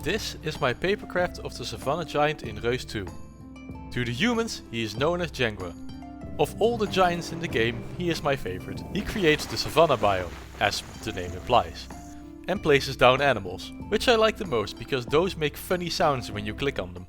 This is my papercraft of the Savanna Giant in REUS 2. To the humans, he is known as Jengua. Of all the giants in the game, he is my favorite. He creates the Savanna biome, as the name implies, and places down animals, which I like the most because those make funny sounds when you click on them.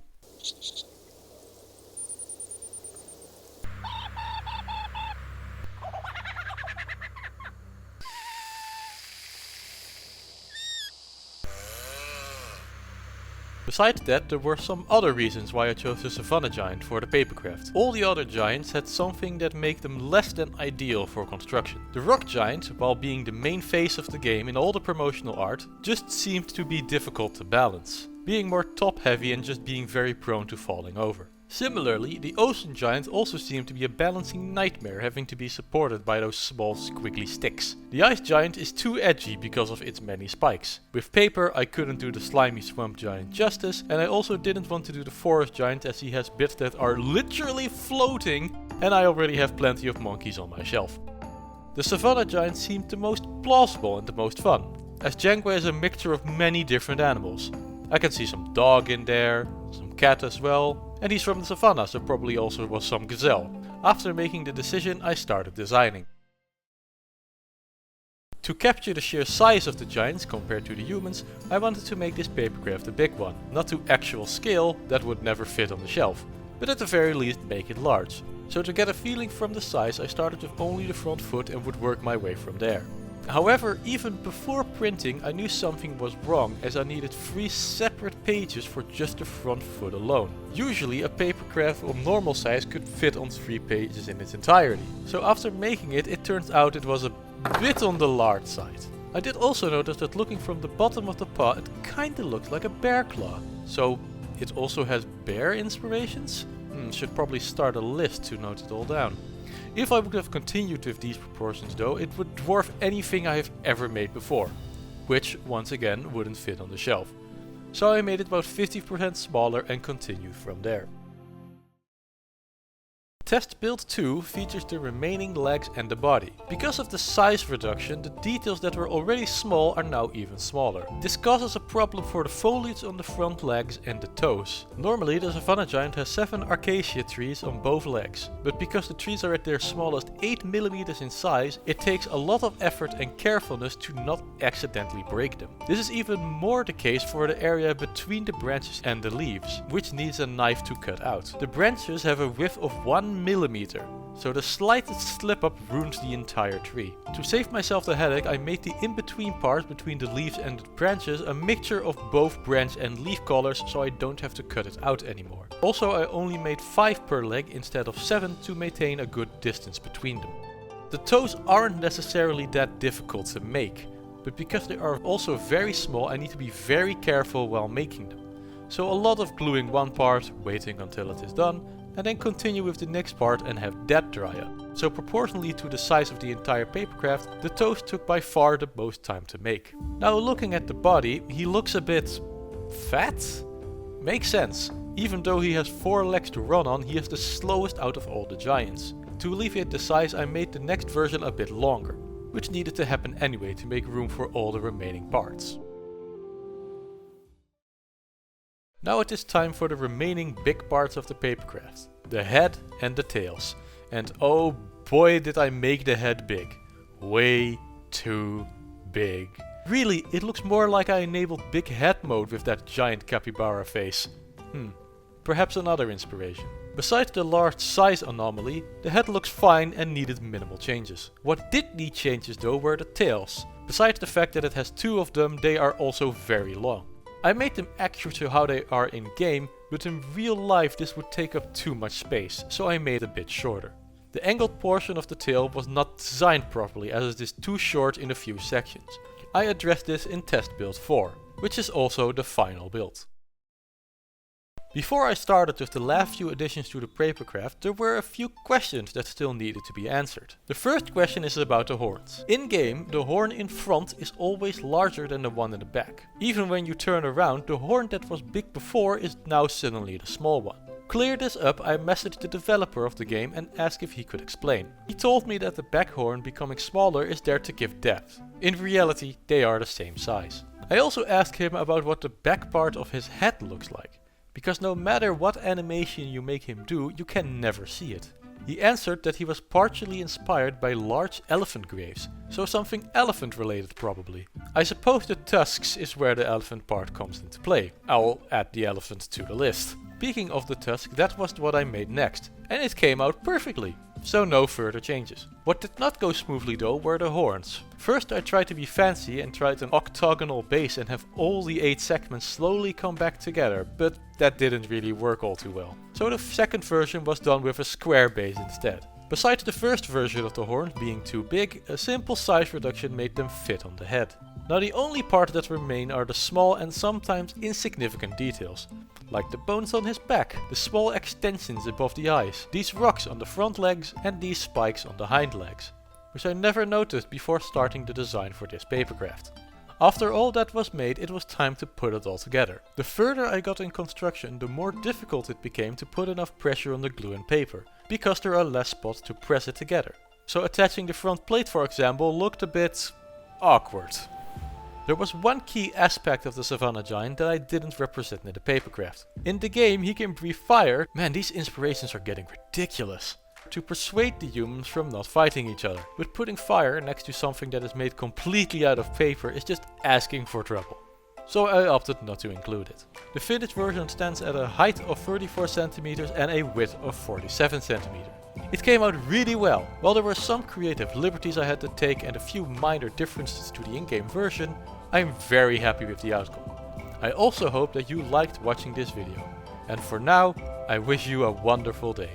Besides that, there were some other reasons why I chose the Savanna Giant for the papercraft. All the other giants had something that made them less than ideal for construction. The Rock Giant, while being the main face of the game in all the promotional art, just seemed to be difficult to balance, being more top heavy and just being very prone to falling over. Similarly, the Ocean Giant also seemed to be a balancing nightmare, having to be supported by those small squiggly sticks. The Ice Giant is too edgy because of its many spikes. With paper I couldn't do the Slimy Swamp Giant justice, and I also didn't want to do the Forest Giant as he has bits that are literally floating, and I already have plenty of monkeys on my shelf. The Savanna Giant seemed the most plausible and the most fun, as Jengua is a mixture of many different animals. I can see some dog in there, some cat as well, and he's from the savannah, so probably also was some gazelle. After making the decision, I started designing. To capture the sheer size of the giants compared to the humans, I wanted to make this papercraft a big one. Not to actual scale, that would never fit on the shelf, but at the very least make it large. So to get a feeling from the size, I started with only the front foot and would work my way from there. However, even before printing, I knew something was wrong, as I needed 3 separate pages for just the front foot alone. Usually a papercraft of normal size could fit on 3 pages in its entirety. So after making it, it turns out it was a bit on the large side. I did also notice that looking from the bottom of the paw, it kinda looks like a bear claw. So it also has bear inspirations? Should probably start a list to note it all down. If I would have continued with these proportions though, it would dwarf anything I have ever made before, which once again wouldn't fit on the shelf. So I made it about 50% smaller and continued from there. Test build 2 features the remaining legs and the body. Because of the size reduction, the details that were already small are now even smaller. This causes a problem for the foliage on the front legs and the toes. Normally the Savanna Giant has 7 acacia trees on both legs, but because the trees are at their smallest 8 mm in size, it takes a lot of effort and carefulness to not accidentally break them. This is even more the case for the area between the branches and the leaves, which needs a knife to cut out. The branches have a width of 1 millimeter, so the slightest slip up ruins the entire tree. To save myself the headache, I made the in-between part between the leaves and the branches a mixture of both branch and leaf colors, so I don't have to cut it out anymore. Also, I only made 5 per leg instead of 7 to maintain a good distance between them. The toes aren't necessarily that difficult to make, but because they are also very small, I need to be very careful while making them. So a lot of gluing one part, waiting until it is done, and then continue with the next part and have that dry up. So proportionally to the size of the entire papercraft, the toes took by far the most time to make. Now looking at the body, he looks a bit fat? Makes sense. Even though he has 4 legs to run on, he is the slowest out of all the giants. To alleviate the size, I made the next version a bit longer, which needed to happen anyway to make room for all the remaining parts. Now it is time for the remaining big parts of the papercraft, the head and the tails. And oh boy did I make the head big. Way too big. Really, it looks more like I enabled big head mode with that giant capybara face. Perhaps another inspiration. Besides the large size anomaly, the head looks fine and needed minimal changes. What did need changes though were the tails. Besides the fact that it has 2 of them, they are also very long. I made them accurate to how they are in game, but in real life this would take up too much space, so I made it a bit shorter. The angled portion of the tail was not designed properly, as it is too short in a few sections. I addressed this in test build 4, which is also the final build. Before I started with the last few additions to the papercraft, there were a few questions that still needed to be answered. The first question is about the horns. In game, the horn in front is always larger than the one in the back. Even when you turn around, the horn that was big before is now suddenly the small one. Clear this up, I messaged the developer of the game and asked if he could explain. He told me that the back horn becoming smaller is there to give depth. In reality, they are the same size. I also asked him about what the back part of his head looks like, because no matter what animation you make him do, you can never see it. He answered that he was partially inspired by large elephant graves, so something elephant related probably. I suppose the tusks is where the elephant part comes into play. I'll add the elephant to the list. Speaking of the tusk, that was what I made next, and it came out perfectly, so no further changes. What did not go smoothly though were the horns. First I tried to be fancy and tried an octagonal base and have all the 8 segments slowly come back together, but that didn't really work all too well. So the second version was done with a square base instead. Besides the first version of the horns being too big, a simple size reduction made them fit on the head. Now the only part that remain are the small and sometimes insignificant details, like the bones on his back, the small extensions above the eyes, these rocks on the front legs and these spikes on the hind legs, which I never noticed before starting the design for this papercraft. After all that was made, it was time to put it all together. The further I got in construction, the more difficult it became to put enough pressure on the glue and paper, because there are less spots to press it together. So attaching the front plate, for example, looked a bit awkward. There was one key aspect of the Savanna Giant that I didn't represent in the papercraft. In the game he can breathe fire. Man, these inspirations are getting ridiculous. To persuade the humans from not fighting each other. But putting fire next to something that is made completely out of paper is just asking for trouble. So I opted not to include it. The finished version stands at a height of 34 cm and a width of 47 cm. It came out really well. While there were some creative liberties I had to take and a few minor differences to the in-game version, I'm very happy with the outcome. I also hope that you liked watching this video. And for now, I wish you a wonderful day.